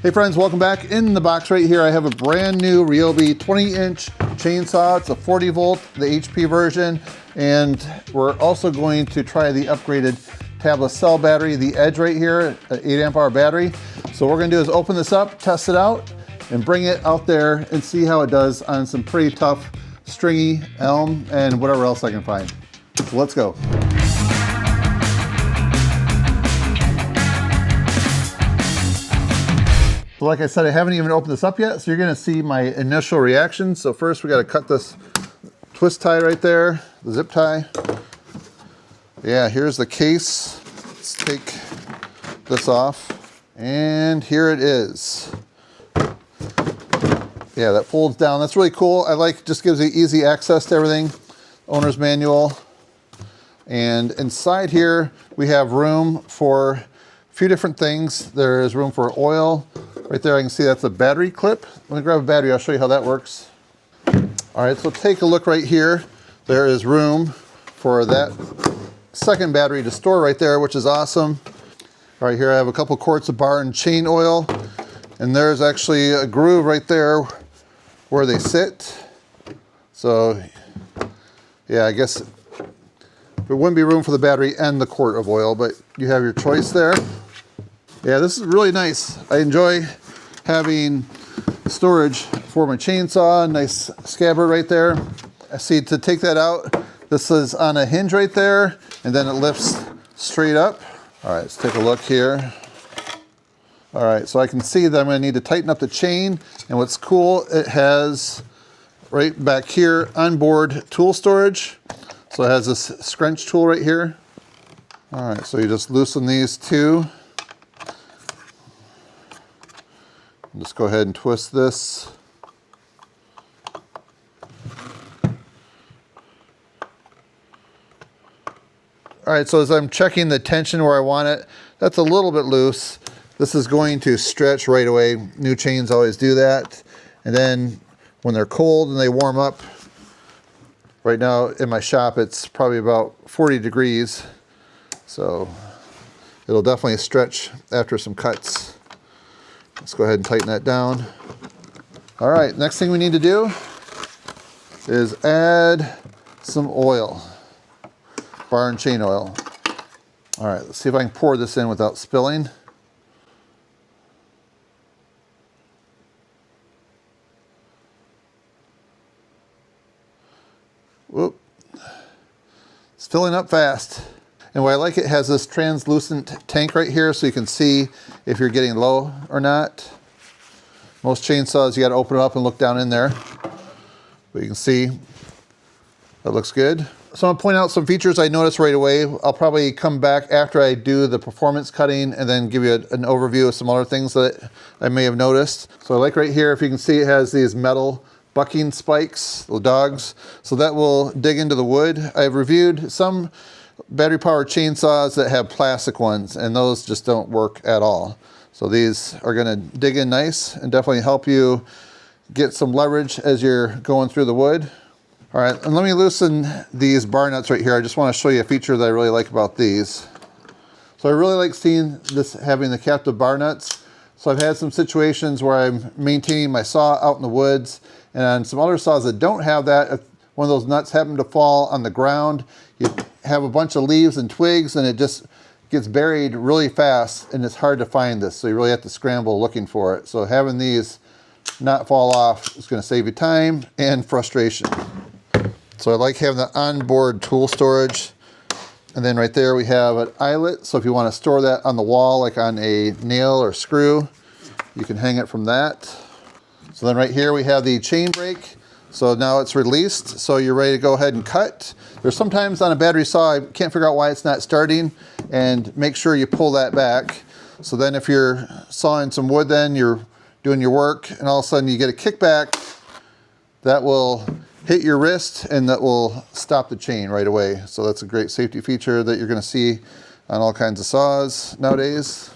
Hey friends, welcome back. In the box right here, I have a brand new Ryobi 20-inch chainsaw. It's a 40 volt, the HP version. And we're also going to try the upgraded tablet cell battery, the Edge right here, an 8 amp hour battery. So what we're gonna do is open this up, test it out, and bring it out there and see how it does on some pretty tough, stringy elm and whatever else I can find. So let's go. So like I said, I haven't even opened this up yet, so you're gonna see my initial reaction. So first we gotta cut this twist tie right there, the zip tie. Yeah, here's the case. Let's take this off. And here it is. Yeah, that folds down. That's really cool. I like, just gives you easy access to everything. Owner's manual. And inside here, we have room for a few different things. There is room for oil. Right there, I can see that's a battery clip. Let me grab a battery, I'll show you how that works. All right, so take a look right here. There is room for that second battery to store right there, which is awesome. All right, here I have a couple quarts of bar and chain oil, and there's actually a groove right there where they sit. So, yeah, I guess there wouldn't be room for the battery and the quart of oil, but you have your choice there. Yeah, this is really nice. I enjoy having storage for my chainsaw. Nice scabbard right there. I see, to take that out, this is on a hinge right there, and then it lifts straight up. All right, let's take a look here. All right, so I can see that I'm gonna need to tighten up the chain, and what's cool, it has right back here onboard tool storage. So it has this scrunch tool right here. All right, so you just loosen these two. Just go ahead and twist this. All right, so as I'm checking the tension where I want it, that's a little bit loose. This is going to stretch right away. New chains always do that. And then when they're cold and they warm up, right now in my shop, it's probably about 40 degrees. So it'll definitely stretch after some cuts. Let's go ahead and tighten that down. All right, next thing we need to do is add some oil, bar and chain oil. All right, let's see if I can pour this in without spilling. Whoop, it's filling up fast. And what I like, it has this translucent tank right here so you can see if you're getting low or not. Most chainsaws, you gotta open it up and look down in there. But you can see that looks good. So I'm gonna point out some features I noticed right away. I'll probably come back after I do the performance cutting and then give you an overview of some other things that I may have noticed. So I like right here, if you can see, it has these metal bucking spikes, little dogs. So that will dig into the wood. I've reviewed some battery powered chainsaws that have plastic ones, and those just don't work at all. So these are gonna dig in nice and definitely help you get some leverage as you're going through the wood. All right, and let me loosen these bar nuts right here. I just wanna show you a feature that I really like about these. So I really like seeing this, having the captive bar nuts. So I've had some situations where I'm maintaining my saw out in the woods, and on some other saws that don't have that, if one of those nuts happen to fall on the ground, you have a bunch of leaves and twigs and it just gets buried really fast and it's hard to find this. So you really have to scramble looking for it. So having these not fall off is going to save you time and frustration. So I like having the onboard tool storage. And then right there we have an eyelet. So if you want to store that on the wall, like on a nail or screw, you can hang it from that. So then right here we have the chain brake. So now it's released, so you're ready to go ahead and cut. There's sometimes on a battery saw, I can't figure out why it's not starting, and make sure you pull that back. So then if you're sawing some wood, then you're doing your work, and all of a sudden you get a kickback, that will hit your wrist and that will stop the chain right away. So that's a great safety feature that you're gonna see on all kinds of saws nowadays.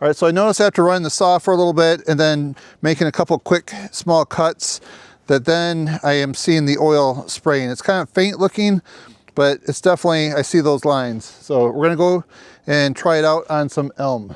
All right, so I noticed after running the saw for a little bit and then making a couple quick small cuts that then I am seeing the oil spraying. It's kind of faint looking, but it's definitely, I see those lines. So we're gonna go and try it out on some elm.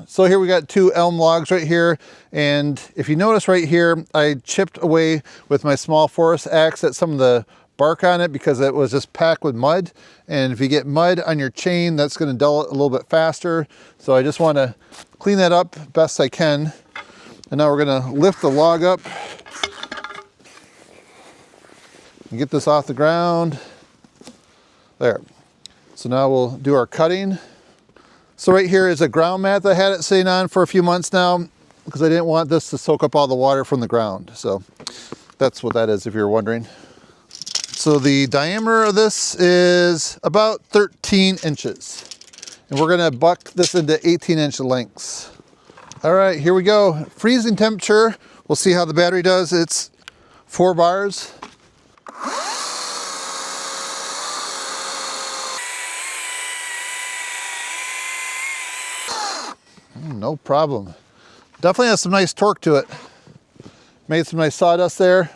So here we got 2 elm logs right here, and if you notice right here, I chipped away with my small forest axe at some of the bark on it because it was just packed with mud, and if you get mud on your chain, that's going to dull it a little bit faster. So I just want to clean that up best I can. And now we're going to lift the log up and get this off the ground. There. So now we'll do our cutting. So right here is a ground mat that I had it sitting on for a few months now because I didn't want this to soak up all the water from the ground. So that's what that is, if you're wondering. So the diameter of this is about 13 inches. And we're gonna buck this into 18-inch lengths. All right, here we go. Freezing temperature. We'll see how the battery does. It's 4 bars. No problem. Definitely has some nice torque to it. Made some nice sawdust there.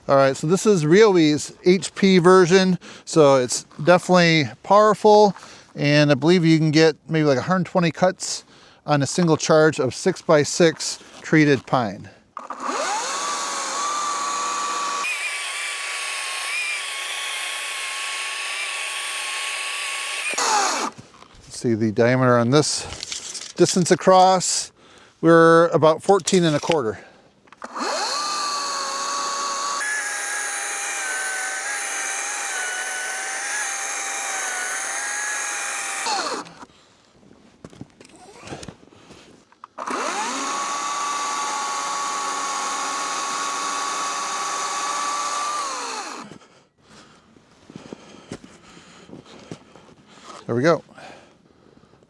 All right, so this is Ryobi's HP version. So it's definitely powerful, and I believe you can get maybe like 120 cuts on a single charge of 6x6 treated pine. See the diameter on this distance across, we're about 14 1/4. There we go.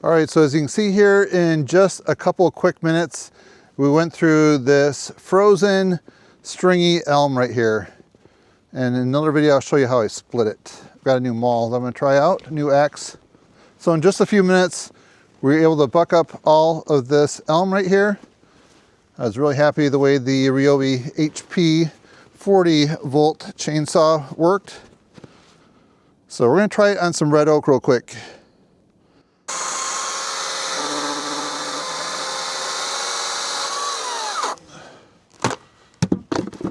All right, so as you can see here, in just a couple of quick minutes, we went through this frozen stringy elm right here. And in another video, I'll show you how I split it. I've got a new maul that I'm gonna try out, new axe. So in just a few minutes, we were able to buck up all of this elm right here. I was really happy the way the Ryobi HP 40-volt chainsaw worked. So we're gonna try it on some red oak real quick.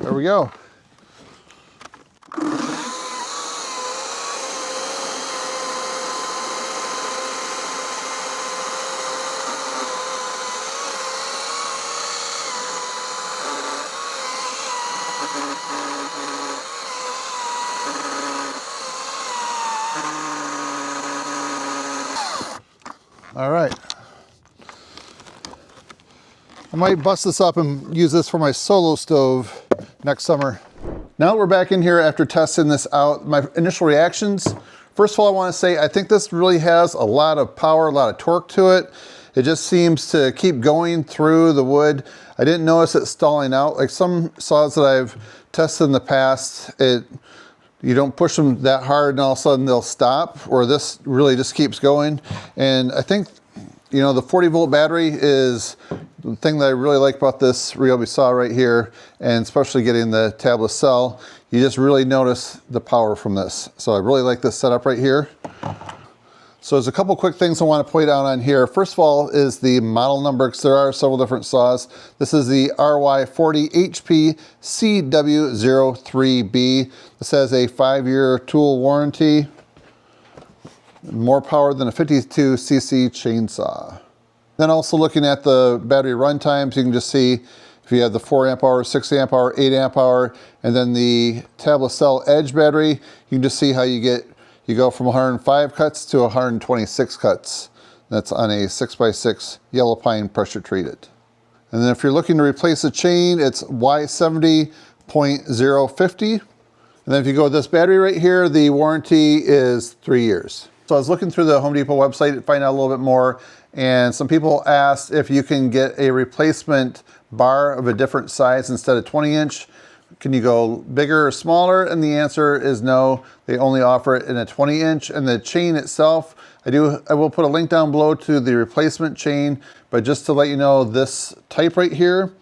There we go. All right. I might bust this up and use this for my solo stove next summer. Now we're back in here after testing this out. My initial reactions. First of all, I want to say I think this really has a lot of power, a lot of torque to it. It just seems to keep going through the wood. I didn't notice it stalling out. Like some saws that I've tested in the past, you don't push them that hard and all of a sudden they'll stop, or this really just keeps going. And I think, you know, the 40-volt battery is the thing that I really like about this Ryobi saw right here, and especially getting the tabless cell. You just really notice the power from this. So I really like this setup right here. So there's a couple quick things I want to point out on here. First of all is the model number, because there are several different saws. This is the RY40HP CW03B. This has a 5-year tool warranty. More power than a 52cc chainsaw. Then also looking at the battery run times, you can just see if you have the 4 amp hour, 6 amp hour, 8 amp hour, and then the tabless cell edge battery, you can just see how you go from 105 cuts to 126 cuts. That's on a 6x6 yellow pine pressure treated. And then if you're looking to replace the chain, it's Y70.050. And then if you go with this battery right here, the warranty is 3 years. So I was looking through the Home Depot website to find out a little bit more, and some people asked if you can get a replacement bar of a different size instead of 20-inch. Can you go bigger or smaller? And the answer is no. They only offer it in a 20-inch. And the chain itself, I will put a link down below to the replacement chain, but just to let you know, this type right here,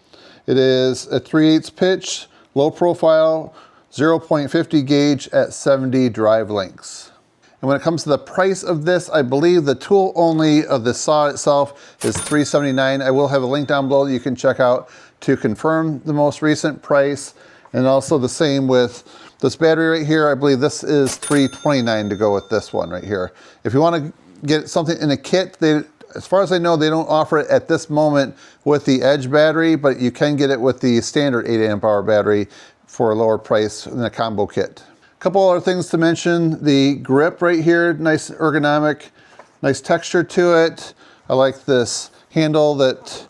it is a 3/8 pitch, low profile, 0.50 gauge at 70 drive lengths. And when it comes to the price of this, I believe the tool only of the saw itself is $379. I will have a link down below that you can check out to confirm the most recent price. And also the same with this battery right here. I believe this is $329 to go with this one right here. If you want to get something in a kit, as far as I know, they don't offer it at this moment with the Edge battery, but you can get it with the standard 8 amp hour battery for a lower price in a combo kit. Couple other things to mention. The grip right here, nice ergonomic, nice texture to it. I like this handle that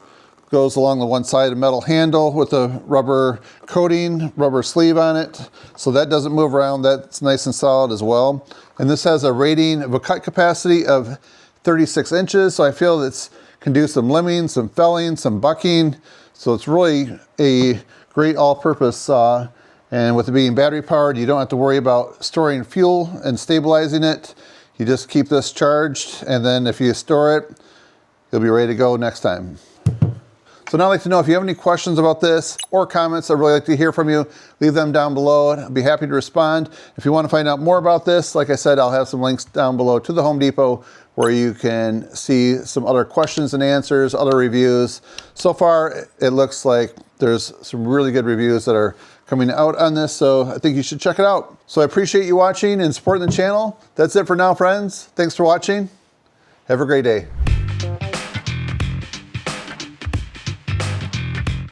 goes along the one side, a metal handle with a rubber coating, rubber sleeve on it. So that doesn't move around. That's nice and solid as well. And this has a rating of a cut capacity of 36 inches. So I feel it can do some limbing, some felling, some bucking. So it's really a great all-purpose saw. And with it being battery powered, you don't have to worry about storing fuel and stabilizing it. You just keep this charged, and then if you store it, you'll be ready to go next time. So now I'd like to know if you have any questions about this or comments. I'd really like to hear from you. Leave them down below. I'd be happy to respond. If you want to find out more about this, like I said, I'll have some links down below to the Home Depot where you can see some other questions and answers, other reviews. So far, it looks like there's some really good reviews that are coming out on this, so I think you should check it out. So I appreciate you watching and supporting the channel. That's it for now, friends. Thanks for watching. Have a great day.